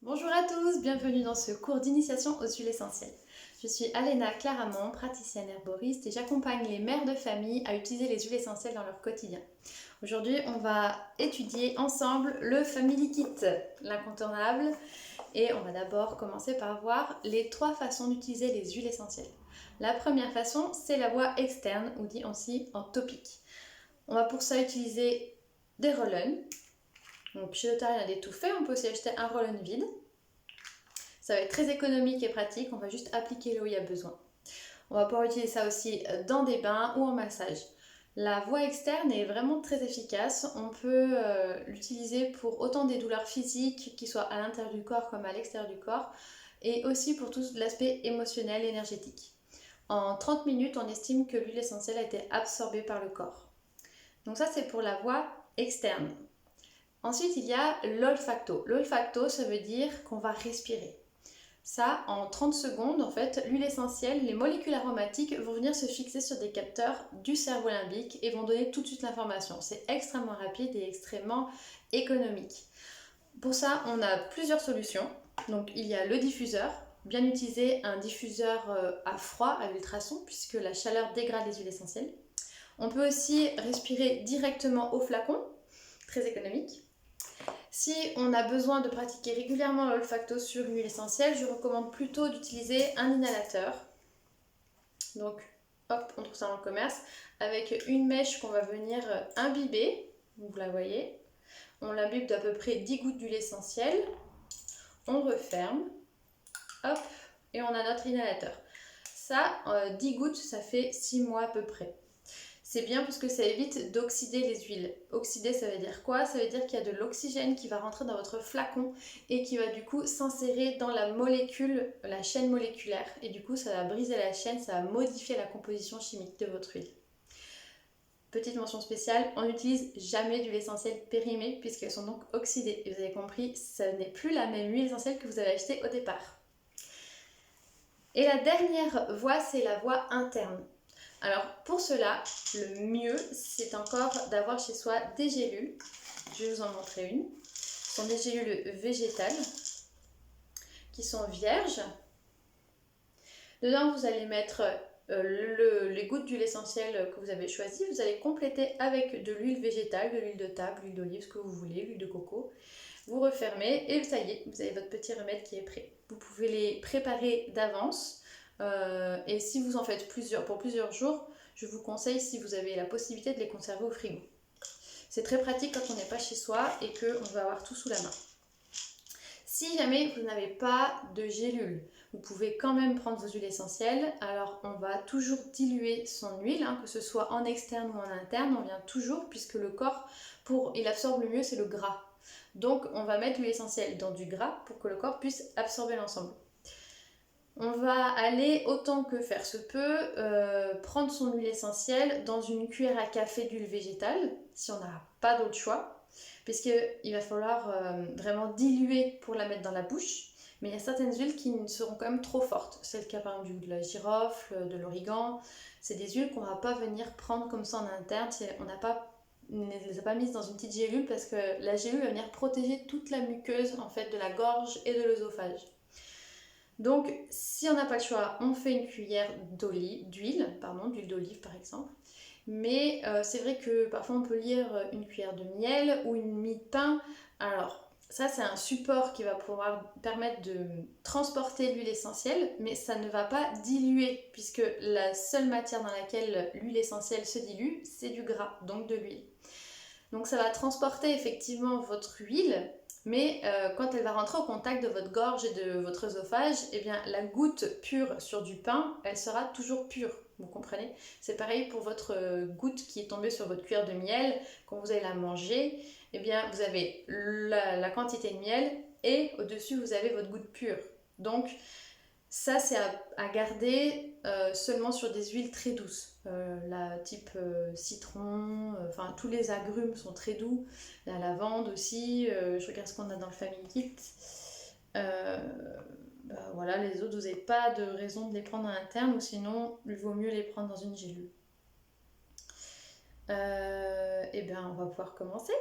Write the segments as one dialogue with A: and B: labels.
A: Bonjour à tous, bienvenue dans ce cours d'initiation aux huiles essentielles. Je suis Alena Claramont, praticienne herboriste et j'accompagne les mères de famille à utiliser les huiles essentielles dans leur quotidien. Aujourd'hui, on va étudier ensemble le Family Kit, l'incontournable, et on va d'abord commencer par voir les 3 façons d'utiliser les huiles essentielles. La première façon, c'est la voie externe, ou dit aussi en topique. On va pour ça utiliser des roll-on. Donc chez L'Oréal, il y a des tout faits, on peut aussi acheter un roll-on vide. Ça va être très économique et pratique, on va juste appliquer là où il y a besoin. On va pouvoir utiliser ça aussi dans des bains ou en massage. La voie externe est vraiment très efficace, on peut l'utiliser pour autant des douleurs physiques, qui soient à l'intérieur du corps comme à l'extérieur du corps, et aussi pour tout l'aspect émotionnel et énergétique. En 30 minutes, on estime que l'huile essentielle a été absorbée par le corps. Donc ça, c'est pour la voie externe. Ensuite, il y a l'olfacto. L'olfacto, ça veut dire qu'on va respirer. Ça, en 30 secondes, en fait, l'huile essentielle, les molécules aromatiques vont venir se fixer sur des capteurs du cerveau limbique et vont donner tout de suite l'information. C'est extrêmement rapide et extrêmement économique. Pour ça, on a plusieurs solutions. Donc, il y a le diffuseur. Bien utiliser un diffuseur à froid, à ultrasons, puisque la chaleur dégrade les huiles essentielles. On peut aussi respirer directement au flacon, très économique. Si on a besoin de pratiquer régulièrement l'olfacto sur une huile essentielle, je recommande plutôt d'utiliser un inhalateur. Donc, hop, on trouve ça dans le commerce, avec une mèche qu'on va venir imbiber, vous la voyez. On l'imbibe d'à peu près 10 gouttes d'huile essentielle. On referme, hop, et on a notre inhalateur. Ça, 10 gouttes, ça fait 6 mois à peu près. C'est bien parce que ça évite d'oxyder les huiles. Oxyder, ça veut dire quoi? Ça veut dire qu'il y a de l'oxygène qui va rentrer dans votre flacon et qui va du coup s'insérer dans la molécule, la chaîne moléculaire. Et du coup, ça va briser la chaîne, ça va modifier la composition chimique de votre huile. Petite mention spéciale, on n'utilise jamais d'huile essentielle périmée puisqu'elles sont donc oxydées. Et vous avez compris, ce n'est plus la même huile essentielle que vous avez achetée au départ. Et la dernière voie, c'est la voie interne. Alors pour cela, le mieux, c'est encore d'avoir chez soi des gélules. Je vais vous en montrer une. Ce sont des gélules végétales qui sont vierges. Dedans, vous allez mettre les gouttes d'huile essentielle que vous avez choisies. Vous allez compléter avec de l'huile végétale, de l'huile de table, l'huile d'olive, ce que vous voulez, l'huile de coco. Vous refermez et ça y est, vous avez votre petit remède qui est prêt. Vous pouvez les préparer d'avance. Et si vous en faites pour plusieurs jours, je vous conseille, si vous avez la possibilité, de les conserver au frigo. C'est très pratique quand on n'est pas chez soi et qu'on veut avoir tout sous la main. Si jamais vous n'avez pas de gélule, vous pouvez quand même prendre vos huiles essentielles. Alors on va toujours diluer son huile, que ce soit en externe ou en interne, on vient toujours, puisque le corps, il absorbe le mieux, c'est le gras. Donc on va mettre l'huile essentielle dans du gras pour que le corps puisse absorber l'ensemble. On va aller, autant que faire se peut, prendre son huile essentielle dans une cuillère à café d'huile végétale, si on n'a pas d'autre choix, puisqu'il va falloir vraiment diluer pour la mettre dans la bouche. Mais il y a certaines huiles qui seront quand même trop fortes. C'est le cas par exemple de la girofle, de l'origan. C'est des huiles qu'on ne va pas venir prendre comme ça en interne. On ne les a pas mises dans une petite gélule parce que la gélule va venir protéger toute la muqueuse en fait, de la gorge et de l'œsophage. Donc, si on n'a pas le choix, on fait une cuillère d'huile d'olive par exemple. Mais c'est vrai que parfois on peut lire une cuillère de miel ou une mie de pain. Alors, ça c'est un support qui va pouvoir permettre de transporter l'huile essentielle, mais ça ne va pas diluer, puisque la seule matière dans laquelle l'huile essentielle se dilue, c'est du gras, donc de l'huile. Donc ça va transporter effectivement votre huile, mais quand elle va rentrer au contact de votre gorge et de votre œsophage, eh bien, la goutte pure sur du pain, elle sera toujours pure, vous comprenez? C'est pareil pour votre goutte qui est tombée sur votre cuillère de miel, quand vous allez la manger, eh bien, vous avez la quantité de miel et au-dessus, vous avez votre goutte pure. Donc, ça, c'est à garder seulement sur des huiles très douces, type citron, enfin tous les agrumes sont très doux, la lavande aussi, je regarde ce qu'on a dans le Family Kit. Voilà, les autres, vous n'avez pas de raison de les prendre en interne, ou sinon, il vaut mieux les prendre dans une gélule. Et bien, on va pouvoir commencer.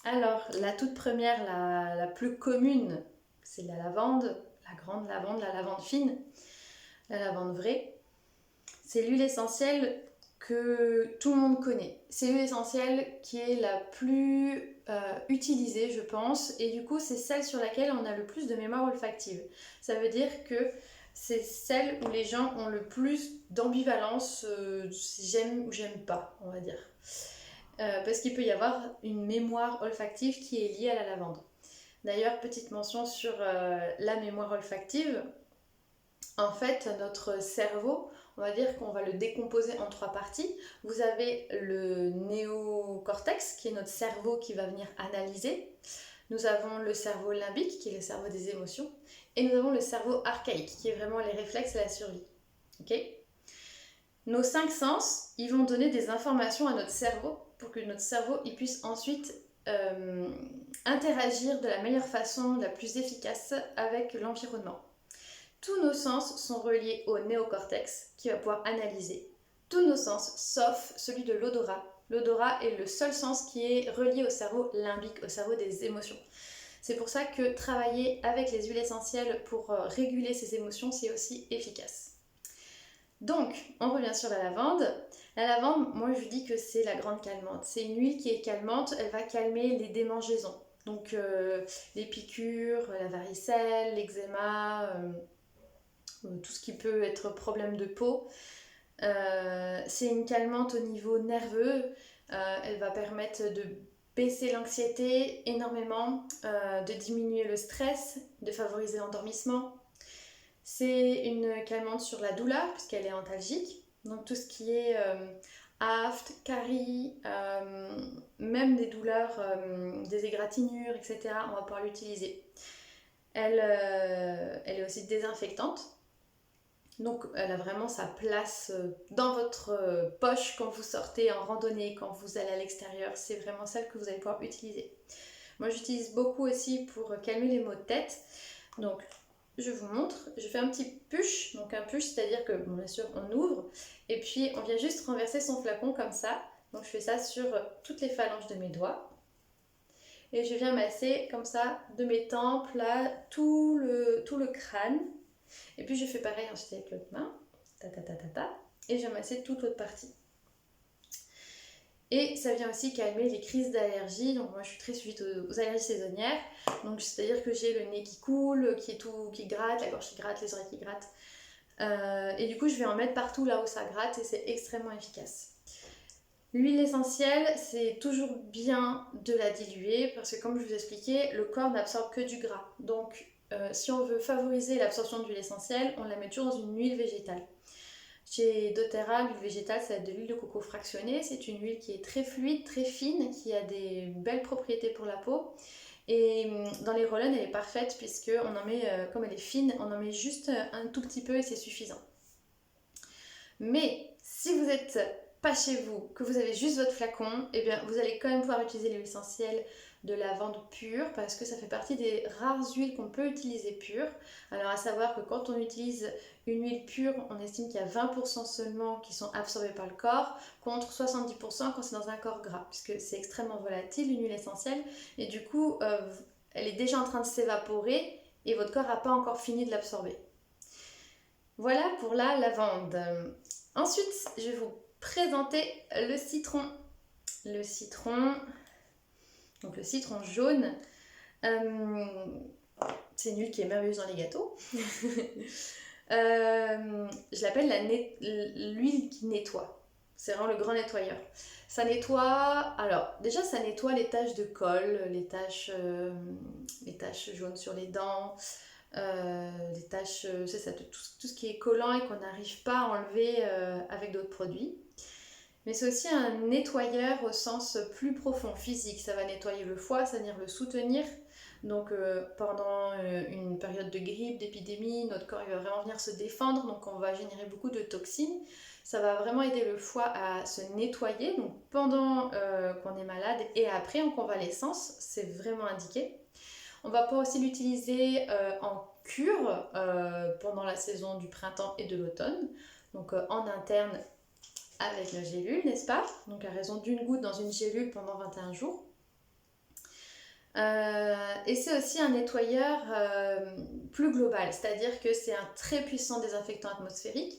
A: Alors, la toute première, la plus commune, c'est la lavande, la grande lavande, la lavande fine, la lavande vraie. C'est l'huile essentielle que tout le monde connaît. C'est l'huile essentielle qui est la plus utilisée, je pense, et du coup, c'est celle sur laquelle on a le plus de mémoire olfactive. Ça veut dire que c'est celle où les gens ont le plus d'ambivalence, j'aime ou j'aime pas, on va dire. Parce qu'il peut y avoir une mémoire olfactive qui est liée à la lavande. D'ailleurs, petite mention sur la mémoire olfactive. En fait, notre cerveau, on va dire qu'on va le décomposer en 3 parties. Vous avez le néocortex, qui est notre cerveau qui va venir analyser. Nous avons le cerveau limbique, qui est le cerveau des émotions. Et nous avons le cerveau archaïque, qui est vraiment les réflexes et la survie. Okay. Nos 5 sens, ils vont donner des informations à notre cerveau pour que notre cerveau il puisse ensuite interagir de la meilleure façon, la plus efficace avec l'environnement. Tous nos sens sont reliés au néocortex qui va pouvoir analyser. Tous nos sens, sauf celui de l'odorat. L'odorat est le seul sens qui est relié au cerveau limbique, au cerveau des émotions. C'est pour ça que travailler avec les huiles essentielles pour réguler ces émotions, c'est aussi efficace. Donc, on revient sur la lavande. La lavande, moi je dis que c'est la grande calmante. C'est une huile qui est calmante, elle va calmer les démangeaisons. Donc les piqûres, la varicelle, l'eczéma, tout ce qui peut être problème de peau. C'est une calmante au niveau nerveux. Elle va permettre de baisser l'anxiété énormément, de diminuer le stress, de favoriser l'endormissement. C'est une calmante sur la douleur puisqu'elle est antalgique. Donc tout ce qui est aphte, carie, même des douleurs, des égratignures, etc. On va pouvoir l'utiliser. Elle est aussi désinfectante. Donc elle a vraiment sa place dans votre poche quand vous sortez en randonnée, quand vous allez à l'extérieur. C'est vraiment celle que vous allez pouvoir utiliser. Moi j'utilise beaucoup aussi pour calmer les maux de tête. Donc je vous montre, je fais un petit push. Donc un push, c'est-à-dire que bon, bien sûr on ouvre et puis on vient juste renverser son flacon comme ça. Donc je fais ça sur toutes les phalanges de mes doigts. Et je viens masser comme ça de mes tempes, là, tout le crâne. Et puis je fais pareil ensuite avec l'autre main, et je viens masser toute l'autre partie. Et ça vient aussi calmer les crises d'allergie. Donc moi je suis très sujette aux allergies saisonnières. Donc c'est-à-dire que j'ai le nez qui coule, qui gratte, la gorge qui gratte, les oreilles qui grattent. Et du coup je vais en mettre partout là où ça gratte et c'est extrêmement efficace. L'huile essentielle, c'est toujours bien de la diluer parce que comme je vous expliquais, le corps n'absorbe que du gras. Donc si on veut favoriser l'absorption d'huile essentielle, on la met toujours dans une huile végétale. Chez doTERRA, l'huile végétale, ça va être de l'huile de coco fractionnée. C'est une huile qui est très fluide, très fine, qui a des belles propriétés pour la peau. Et dans les roll-on, elle est parfaite puisque on en met, comme elle est fine, on en met juste un tout petit peu et c'est suffisant. Mais si vous n'êtes pas chez vous, que vous avez juste votre flacon, eh bien vous allez quand même pouvoir utiliser l'huile essentielle de lavande pure parce que ça fait partie des rares huiles qu'on peut utiliser pure. Alors à savoir que quand on utilise une huile pure, on estime qu'il y a 20% seulement qui sont absorbés par le corps contre 70% quand c'est dans un corps gras puisque c'est extrêmement volatile une huile essentielle et du coup elle est déjà en train de s'évaporer et votre corps n'a pas encore fini de l'absorber. Voilà pour la lavande. Ensuite, je vais vous présenter le citron. Le citron, donc le citron jaune, c'est une huile qui est merveilleuse dans les gâteaux. Je l'appelle l'huile qui nettoie. C'est vraiment le grand nettoyeur. Ça nettoie, alors déjà ça nettoie les taches de colle, les taches jaunes sur les dents, les taches, c'est ça, tout ce qui est collant et qu'on n'arrive pas à enlever avec d'autres produits. Mais c'est aussi un nettoyeur au sens plus profond, physique. Ça va nettoyer le foie, ça va venir le soutenir. Donc pendant une période de grippe, d'épidémie, notre corps il va vraiment venir se défendre, donc on va générer beaucoup de toxines. Ça va vraiment aider le foie à se nettoyer, donc pendant qu'on est malade et après en convalescence, c'est vraiment indiqué. On va pouvoir aussi l'utiliser en cure pendant la saison du printemps et de l'automne, donc en interne avec la gélule, n'est-ce pas? Donc à raison d'une goutte dans une gélule pendant 21 jours. Et c'est aussi un nettoyeur plus global, c'est-à-dire que c'est un très puissant désinfectant atmosphérique.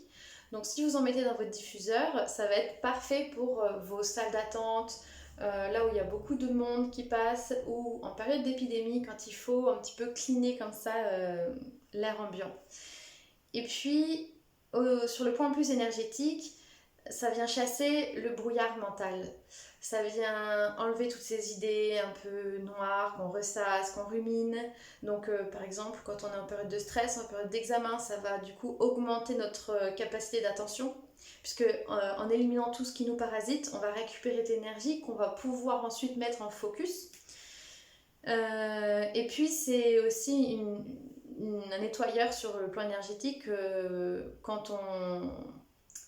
A: Donc si vous en mettez dans votre diffuseur, ça va être parfait pour vos salles d'attente, là où il y a beaucoup de monde qui passe, ou en période d'épidémie quand il faut un petit peu cleaner comme ça l'air ambiant. Et puis sur le point plus énergétique, ça vient chasser le brouillard mental. Ça vient enlever toutes ces idées un peu noires qu'on ressasse, qu'on rumine. Donc par exemple, quand on est en période de stress, en période d'examen, ça va du coup augmenter notre capacité d'attention. Puisque en éliminant tout ce qui nous parasite, on va récupérer de l'énergie qu'on va pouvoir ensuite mettre en focus. Et puis c'est aussi un nettoyeur sur le plan énergétique quand on...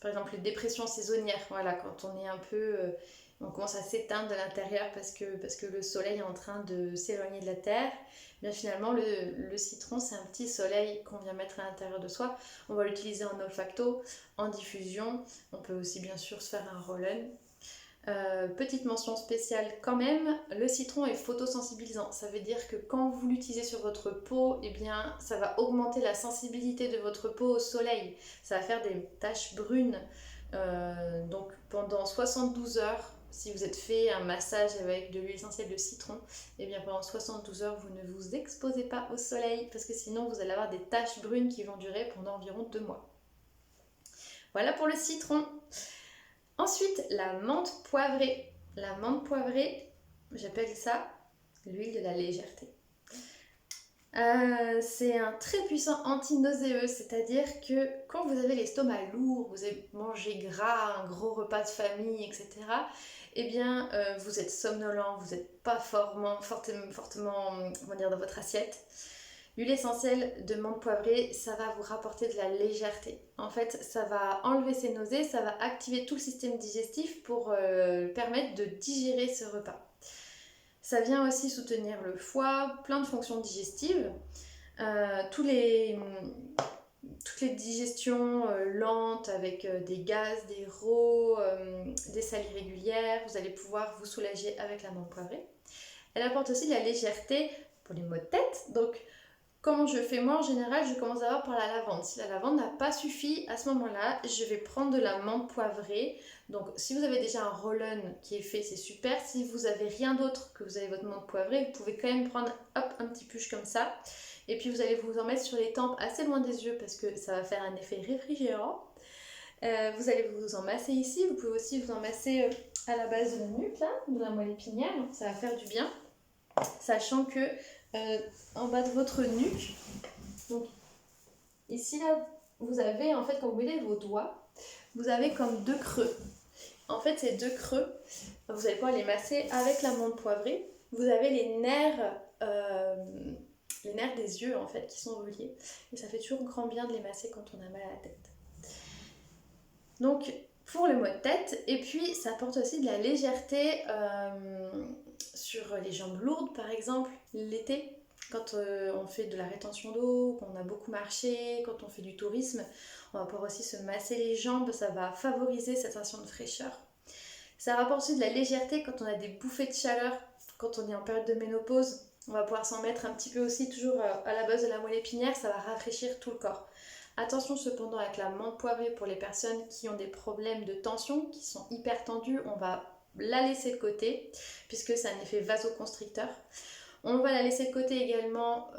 A: Par exemple, les dépressions saisonnières, voilà, quand on est un peu... on commence à s'éteindre de l'intérieur parce que le soleil est en train de s'éloigner de la Terre. Bien finalement, le citron, c'est un petit soleil qu'on vient mettre à l'intérieur de soi. On va l'utiliser en olfacto, en diffusion. On peut aussi bien sûr se faire un roll-on. Petite mention spéciale quand même, le citron est photosensibilisant. Ça veut dire que quand vous l'utilisez sur votre peau, eh bien, ça va augmenter la sensibilité de votre peau au soleil. Ça va faire des taches brunes. Donc pendant 72 heures, si vous êtes fait un massage avec de l'huile essentielle de citron, eh bien pendant 72 heures, vous ne vous exposez pas au soleil parce que sinon vous allez avoir des taches brunes qui vont durer pendant environ 2 mois. Voilà pour le citron. Ensuite, la menthe poivrée. La menthe poivrée, j'appelle ça l'huile de la légèreté. C'est un très puissant anti-nauséeux, c'est-à-dire que quand vous avez l'estomac lourd, vous avez mangé gras, un gros repas de famille, etc., eh bien, vous êtes somnolent, vous n'êtes pas fortement comment dire, dans votre assiette. L'huile essentielle de menthe poivrée, ça va vous rapporter de la légèreté. En fait, ça va enlever ces nausées, ça va activer tout le système digestif pour permettre de digérer ce repas. Ça vient aussi soutenir le foie, plein de fonctions digestives. Toutes les digestions lentes avec des gaz, des rots, des salles irrégulières, vous allez pouvoir vous soulager avec la menthe poivrée. Elle apporte aussi de la légèreté pour les maux de tête. Donc, comment je fais moi en général, je commence d'abord par la lavande. Si la lavande n'a pas suffi, à ce moment-là, je vais prendre de la menthe poivrée. Donc si vous avez déjà un roll-on qui est fait, c'est super. Si vous n'avez rien d'autre, que vous avez votre menthe poivrée, vous pouvez quand même prendre un petit puche comme ça. Et puis vous allez vous en mettre sur les tempes assez loin des yeux parce que ça va faire un effet réfrigérant. Vous allez vous en masser ici. Vous pouvez aussi vous en masser à la base de la nuque, là, de la moelle épinière. Donc ça va faire du bien. Sachant que en bas de votre nuque, donc ici là, vous avez en fait, quand vous mettez vos doigts, vous avez comme 2 creux. En fait, ces 2 creux, vous allez pouvoir les masser avec la menthe poivrée. Vous avez les nerfs des yeux en fait qui sont reliés. Et ça fait toujours grand bien de les masser quand on a mal à la tête. Donc pour le maux de tête, et puis ça apporte aussi de la légèreté sur les jambes lourdes par exemple, l'été, quand on fait de la rétention d'eau, qu'on a beaucoup marché, quand on fait du tourisme, on va pouvoir aussi se masser les jambes, ça va favoriser cette sensation de fraîcheur. Ça rapporte aussi de la légèreté quand on a des bouffées de chaleur, quand on est en période de ménopause, on va pouvoir s'en mettre un petit peu aussi toujours à la base de la moelle épinière, ça va rafraîchir tout le corps. Attention cependant avec la menthe poivrée pour les personnes qui ont des problèmes de tension, qui sont hyper tendues, on va la laisser de côté puisque c'est un effet vasoconstricteur. On va la laisser de côté également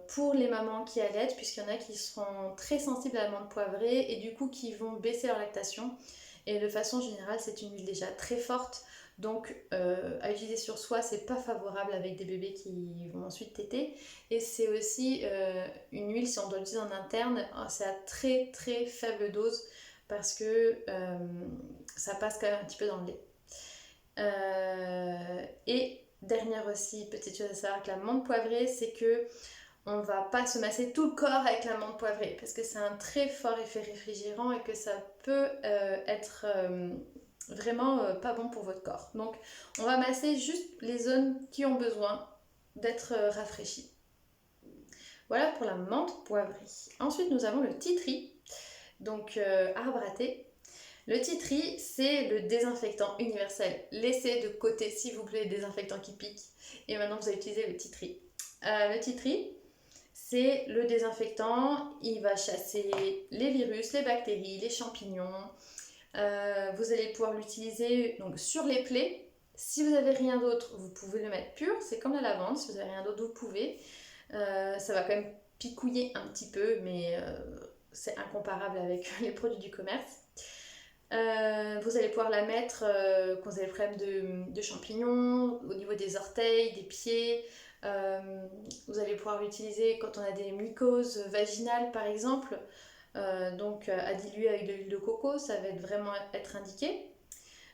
A: pour les mamans qui allaitent puisqu'il y en a qui seront très sensibles à la menthe poivrée et du coup qui vont baisser leur lactation. Et de façon générale, c'est une huile déjà très forte. Donc à utiliser sur soi, c'est pas favorable avec des bébés qui vont ensuite téter. Et c'est aussi une huile, si on doit l'utiliser en interne, c'est à très très faible dose parce que ça passe quand même un petit peu dans le lait. Et dernière aussi, petite chose à savoir avec la menthe poivrée, c'est que on va pas se masser tout le corps avec la menthe poivrée parce que c'est un très fort effet réfrigérant et que ça peut être vraiment pas bon pour votre corps. Donc on va masser juste les zones qui ont besoin d'être rafraîchies. Voilà pour la menthe poivrée. Ensuite nous avons le titri, donc arbre à thé. Le tea tree, c'est le désinfectant universel. Laissez de côté, s'il vous plaît, les désinfectants qui piquent. Et maintenant, vous allez utiliser le tea tree. Le tea tree, c'est le désinfectant. Il va chasser les virus, les bactéries, les champignons. Vous allez pouvoir l'utiliser donc, sur les plaies. Si vous n'avez rien d'autre, vous pouvez le mettre pur. C'est comme la lavande. Si vous n'avez rien d'autre, vous pouvez. Ça va quand même picouiller un petit peu, mais c'est incomparable avec les produits du commerce. Vous allez pouvoir la mettre quand vous avez le problème de champignons, au niveau des orteils, des pieds. Vous allez pouvoir l'utiliser quand on a des mycoses vaginales par exemple. Donc à diluer avec de l'huile de coco, ça va vraiment être indiqué.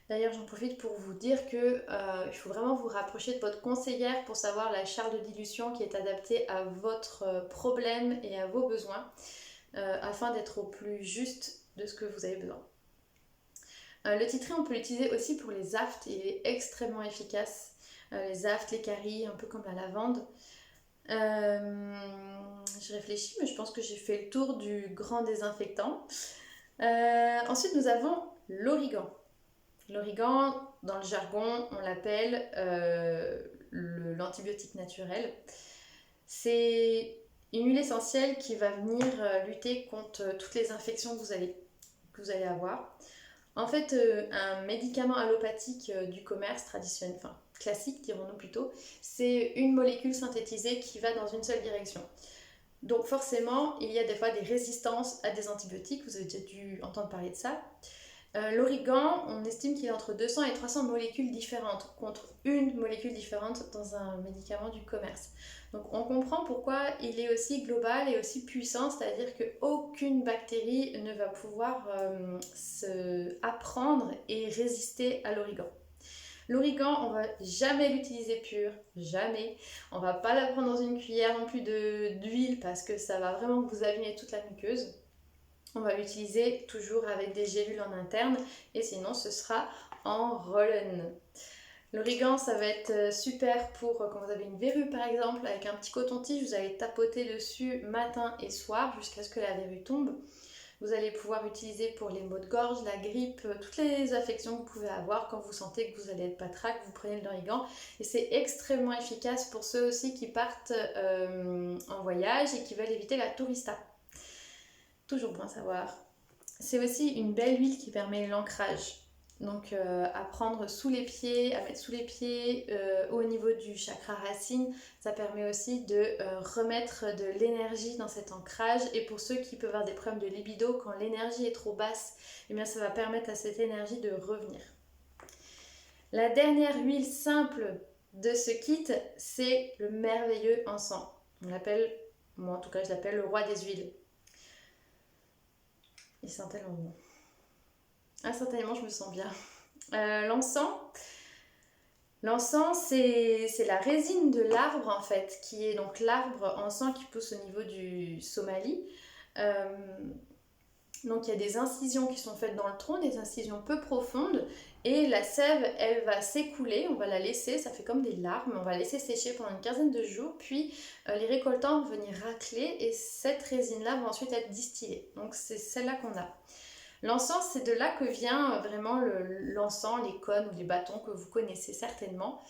A: D'ailleurs, j'en profite pour vous dire que il faut vraiment vous rapprocher de votre conseillère pour savoir la charge de dilution qui est adaptée à votre problème et à vos besoins, afin d'être au plus juste de ce que vous avez besoin. Le tea tree, on peut l'utiliser aussi pour les aftes, il est extrêmement efficace. Les aftes, les caries, un peu comme la lavande. Je réfléchis, mais je pense que j'ai fait le tour du grand désinfectant. Ensuite, nous avons l'origan. L'origan, dans le jargon, on l'appelle l'antibiotique naturel. C'est une huile essentielle qui va venir lutter contre toutes les infections que vous allez avoir. En fait, un médicament allopathique du commerce traditionnel, enfin classique dirons-nous plutôt, c'est une molécule synthétisée qui va dans une seule direction. Donc forcément, il y a des fois des résistances à des antibiotiques, vous avez déjà dû entendre parler de ça. L'origan, on estime qu'il est entre 200 et 300 molécules différentes contre une molécule différente dans un médicament du commerce. Donc on comprend pourquoi il est aussi global et aussi puissant, c'est-à-dire qu'aucune bactérie ne va pouvoir apprendre et résister à l'origan. L'origan, on va jamais l'utiliser pur, jamais. On va pas la prendre dans une cuillère non plus d'huile parce que ça va vraiment vous abîmer toute la muqueuse. On va l'utiliser toujours avec des gélules en interne et sinon ce sera en roll-on. L'origan, ça va être super pour quand vous avez une verrue par exemple, avec un petit coton-tige, vous allez tapoter dessus matin et soir jusqu'à ce que la verrue tombe. Vous allez pouvoir l'utiliser pour les maux de gorge, la grippe, toutes les affections que vous pouvez avoir quand vous sentez que vous allez être patraque, vous prenez de l'origan. Et c'est extrêmement efficace pour ceux aussi qui partent en voyage et qui veulent éviter la tourista. Toujours bon à savoir. C'est aussi une belle huile qui permet l'ancrage. Donc à prendre sous les pieds, à mettre sous les pieds au niveau du chakra racine, ça permet aussi de remettre de l'énergie dans cet ancrage. Et pour ceux qui peuvent avoir des problèmes de libido, quand l'énergie est trop basse, eh bien, ça va permettre à cette énergie de revenir. La dernière huile simple de ce kit, c'est le merveilleux encens. On l'appelle, moi en tout cas je l'appelle le roi des huiles. Il sent tellement bon. Instantanément, je me sens bien. L'encens, c'est la résine de l'arbre en fait, qui est donc l'arbre encens qui pousse au niveau du Somalie. Donc il y a des incisions qui sont faites dans le tronc, des incisions peu profondes, et la sève, elle va s'écouler, on va la laisser, ça fait comme des larmes, on va la laisser sécher pendant une quinzaine de jours, puis les récoltants vont venir racler, et cette résine-là va ensuite être distillée. Donc c'est celle-là qu'on a. L'encens, c'est de là que vient vraiment l'encens, les cônes ou les bâtons que vous connaissez certainement.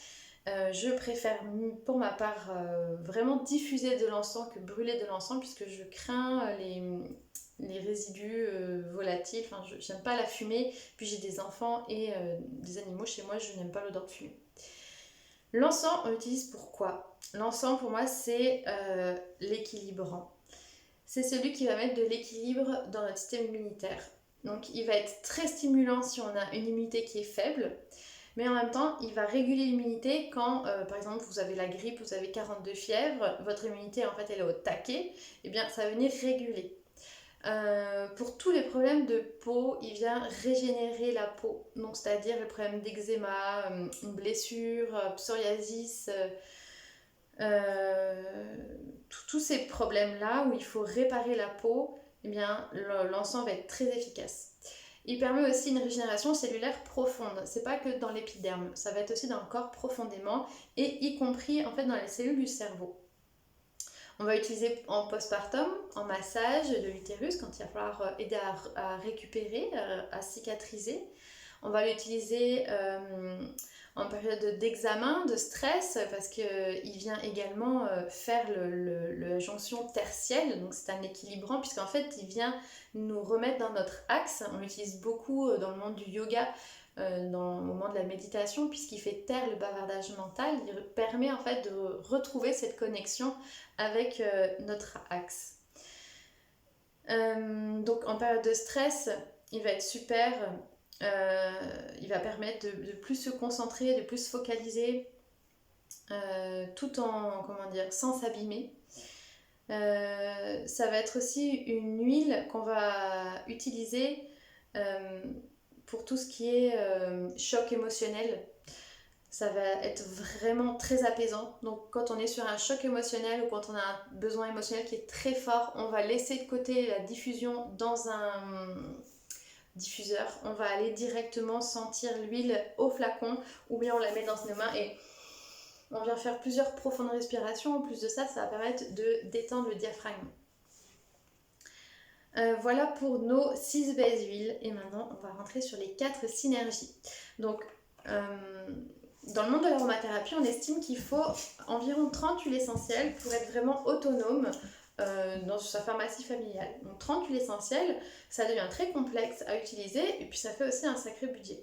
A: Je préfère pour ma part vraiment diffuser de l'encens que brûler de l'encens puisque je crains les résidus volatiles. Enfin, je n'aime pas la fumée, puis j'ai des enfants et des animaux chez moi, je n'aime pas l'odeur de fumée. L'encens, on l'utilise pour quoi? L'encens pour moi c'est l'équilibrant. C'est celui qui va mettre de l'équilibre dans notre système immunitaire. Donc il va être très stimulant si on a une immunité qui est faible, mais en même temps il va réguler l'immunité quand par exemple vous avez la grippe, vous avez 42 fièvres, votre immunité en fait elle est au taquet, et bien ça va venir réguler. Pour tous les problèmes de peau, il vient régénérer la peau, donc c'est-à-dire le problème d'eczéma, une blessure, psoriasis, tous ces problèmes-là où il faut réparer la peau, eh bien l'encens va être très efficace. Il permet aussi une régénération cellulaire profonde. C'est pas que dans l'épiderme, ça va être aussi dans le corps profondément et y compris en fait dans les cellules du cerveau. On va utiliser en postpartum, en massage de l'utérus, quand il va falloir aider à récupérer, à cicatriser. On va l'utiliser en période d'examen, de stress, parce qu'il vient également faire la jonction tertielle, donc c'est un équilibrant, puisqu'en fait il vient nous remettre dans notre axe. On l'utilise beaucoup dans le monde du yoga, au moment de la méditation, puisqu'il fait taire le bavardage mental. Il permet en fait de retrouver cette connexion avec notre axe. Donc en période de stress, il va être super. Il va permettre de plus se concentrer, de plus se focaliser, tout en, sans s'abîmer. Ça va être aussi une huile qu'on va utiliser pour tout ce qui est choc émotionnel. Ça va être vraiment très apaisant. Donc quand on est sur un choc émotionnel ou quand on a un besoin émotionnel qui est très fort, on va laisser de côté la diffusion dans un diffuseur. On va aller directement sentir l'huile au flacon, ou bien on la met dans nos mains et on vient faire plusieurs profondes respirations. En plus de ça, ça va permettre de détendre le diaphragme. Voilà pour nos 6 belles huiles. Et maintenant, on va rentrer sur les 4 synergies. Donc, dans le monde de l'aromathérapie, on estime qu'il faut environ 30 huiles essentielles pour être vraiment autonome dans sa pharmacie familiale. Donc 30 huiles essentielles, ça devient très complexe à utiliser et puis ça fait aussi un sacré budget.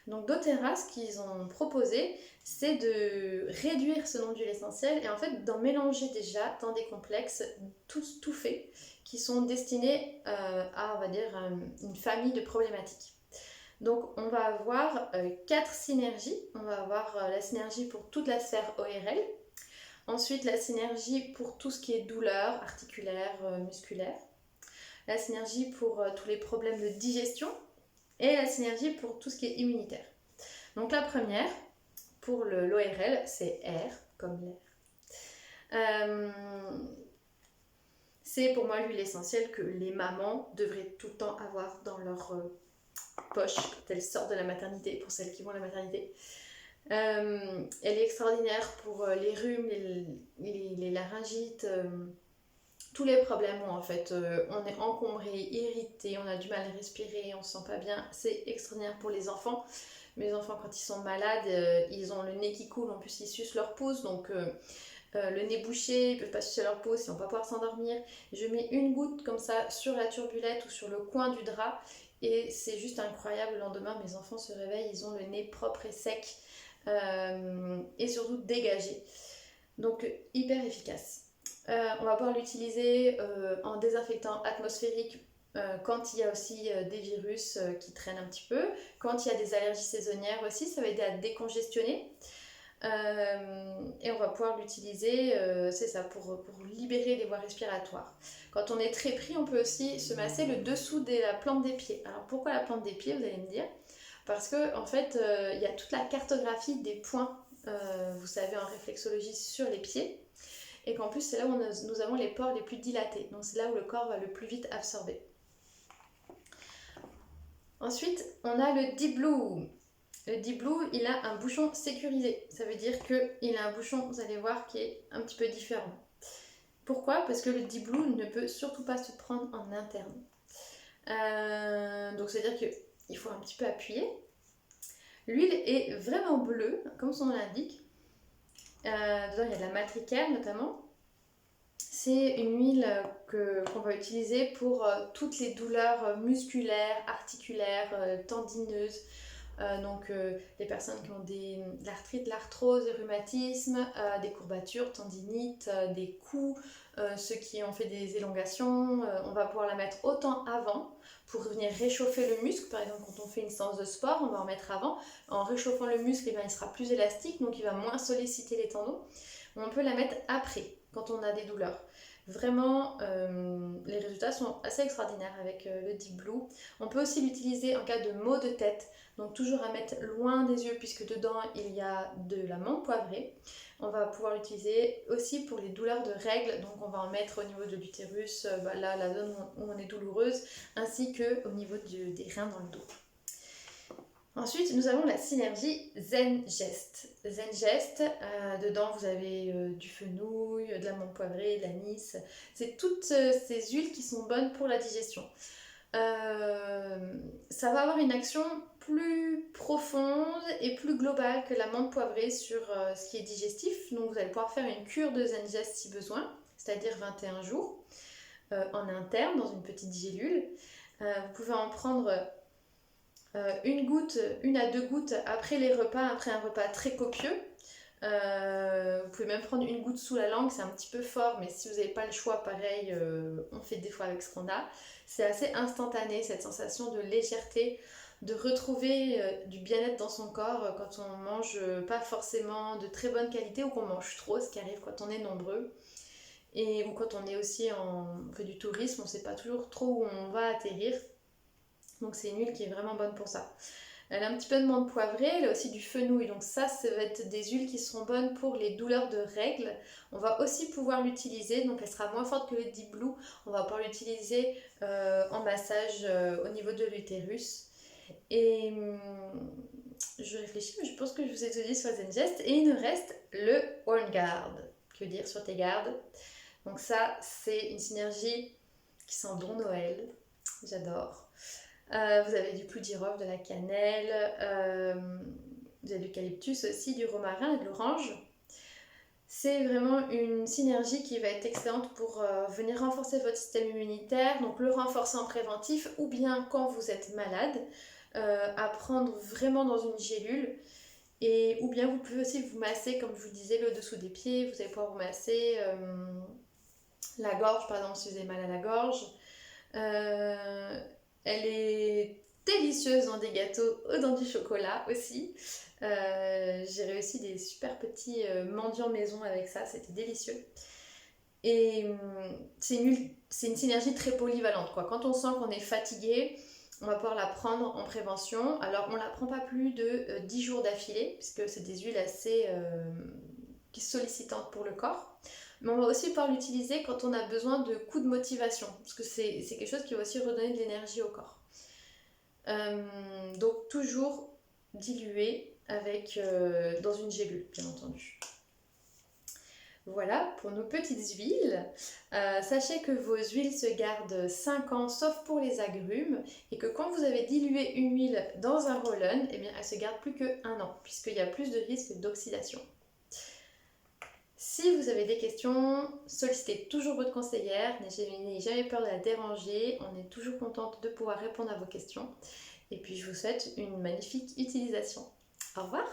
A: Donc doTERRA, ce qu'ils ont proposé, c'est de réduire ce nombre d'huiles essentielles et en fait d'en mélanger déjà dans des complexes tout faits qui sont destinés à, on va dire, une famille de problématiques. Donc on va avoir 4 synergies. On va avoir la synergie pour toute la sphère ORL. Ensuite, la synergie pour tout ce qui est douleur articulaire, musculaire. La synergie pour tous les problèmes de digestion. Et la synergie pour tout ce qui est immunitaire. Donc la première, pour l'ORL, c'est air, comme l'air. C'est pour moi l'huile essentielle que les mamans devraient tout le temps avoir dans leur poche quand elles sortent de la maternité, pour celles qui vont à la maternité. Elle est extraordinaire pour les rhumes, les laryngites, tous les problèmes où en fait on est encombré, irrité, on a du mal à respirer, on se sent pas bien. C'est extraordinaire pour les enfants. Mes enfants, quand ils sont malades, ils ont le nez qui coule, en plus ils sucent leur pouce, donc le nez bouché, ils peuvent pas sucer leur pouce, ils vont pas pouvoir s'endormir. Je mets une goutte comme ça sur la turbulette ou sur le coin du drap et c'est juste incroyable. Le lendemain, mes enfants se réveillent, ils ont le nez propre et sec et surtout dégagé. Donc hyper efficace. On va pouvoir l'utiliser en désinfectant atmosphérique quand il y a aussi des virus qui traînent un petit peu. Quand il y a des allergies saisonnières aussi, ça va aider à décongestionner. Et on va pouvoir l'utiliser, c'est ça, pour libérer les voies respiratoires. Quand on est très pris, on peut aussi se masser le dessous de la plante des pieds. Alors pourquoi la plante des pieds, vous allez me dire? Parce que en fait, il y a toute la cartographie des points, vous savez, en réflexologie sur les pieds. Et qu'en plus, c'est là où nous avons les pores les plus dilatés. Donc c'est là où le corps va le plus vite absorber. Ensuite, on a le Deep Blue. Le Deep Blue, il a un bouchon sécurisé. Ça veut dire qu'il a un bouchon, vous allez voir, qui est un petit peu différent. Pourquoi? Parce que le Deep Blue ne peut surtout pas se prendre en interne. Donc c'est-à-dire qu'il faut un petit peu appuyer. L'huile est vraiment bleue, comme son nom l'indique. Dedans, il y a de la matricaire notamment. C'est une huile qu'on va utiliser pour toutes les douleurs musculaires, articulaires, tendineuses. Donc les personnes qui ont de l'arthrite, l'arthrose, des rhumatismes, des courbatures, tendinites, des coups, ceux qui ont fait des élongations, on va pouvoir la mettre autant avant pour venir réchauffer le muscle. Par exemple, quand on fait une séance de sport, on va en mettre avant. En réchauffant le muscle, eh bien, il sera plus élastique, donc il va moins solliciter les tendons. On peut la mettre après, quand on a des douleurs. Vraiment, les résultats sont assez extraordinaires avec le Deep Blue. On peut aussi l'utiliser en cas de maux de tête, donc toujours à mettre loin des yeux puisque dedans il y a de la menthe poivrée. On va pouvoir l'utiliser aussi pour les douleurs de règles, donc on va en mettre au niveau de l'utérus, là la zone où on est douloureuse, ainsi qu'au niveau des reins dans le dos. Ensuite, nous avons la synergie Zen-Gest. Zen-Gest, dedans vous avez du fenouil, de la menthe poivrée, de l'anis. C'est toutes ces huiles qui sont bonnes pour la digestion. Ça va avoir une action plus profonde et plus globale que la menthe poivrée sur ce qui est digestif. Donc vous allez pouvoir faire une cure de Zen-Gest si besoin, c'est-à-dire 21 jours en interne dans une petite gélule. Vous pouvez en prendre une à deux gouttes après les repas, après un repas très copieux. Vous pouvez même prendre une goutte sous la langue, c'est un petit peu fort, mais si vous n'avez pas le choix, pareil, on fait des fois avec ce qu'on a. C'est assez instantané, cette sensation de légèreté, de retrouver du bien-être dans son corps quand on mange pas forcément de très bonne qualité ou qu'on mange trop, ce qui arrive quand on est nombreux. Ou quand on est aussi on fait du tourisme, on ne sait pas toujours trop où on va atterrir. Donc c'est une huile qui est vraiment bonne pour ça. Elle a un petit peu de menthe poivrée, elle a aussi du fenouil. Donc ça va être des huiles qui seront bonnes pour les douleurs de règles. On va aussi pouvoir l'utiliser, donc elle sera moins forte que le Deep Blue. On va pouvoir l'utiliser en massage au niveau de l'utérus. Et je réfléchis, mais je pense que je vous ai tout dit sur Zen-Gest. Et il nous reste le On Guard. Que dire sur tes gardes? Donc ça, c'est une synergie qui sent bon Noël. J'adore. Vous avez du clou de girofle, de la cannelle, vous avez de l'eucalyptus aussi, du romarin et de l'orange. C'est vraiment une synergie qui va être excellente pour venir renforcer votre système immunitaire, donc le renforcer en préventif ou bien quand vous êtes malade, à prendre vraiment dans une gélule. Ou bien vous pouvez aussi vous masser, comme je vous disais, le dessous des pieds, vous allez pouvoir vous masser la gorge, par exemple, si vous avez mal à la gorge. Elle est délicieuse dans des gâteaux ou dans du chocolat aussi. J'ai réussi des super petits mendiants maison avec ça, c'était délicieux. Et c'est une synergie très polyvalente, quoi. Quand on sent qu'on est fatigué, on va pouvoir la prendre en prévention. Alors on ne la prend pas plus de 10 jours d'affilée, puisque c'est des huiles assez sollicitantes pour le corps. Mais on va aussi pouvoir l'utiliser quand on a besoin de coups de motivation, parce que c'est quelque chose qui va aussi redonner de l'énergie au corps. Donc toujours dilué dans une gélule, bien entendu. Voilà pour nos petites huiles. Sachez que vos huiles se gardent 5 ans, sauf pour les agrumes, et que quand vous avez dilué une huile dans un roll-on, eh bien, elle se garde plus que 1 an, puisqu'il y a plus de risque d'oxydation. Si vous avez des questions, sollicitez toujours votre conseillère, n'ayez jamais peur de la déranger, on est toujours contente de pouvoir répondre à vos questions. Et puis je vous souhaite une magnifique utilisation. Au revoir!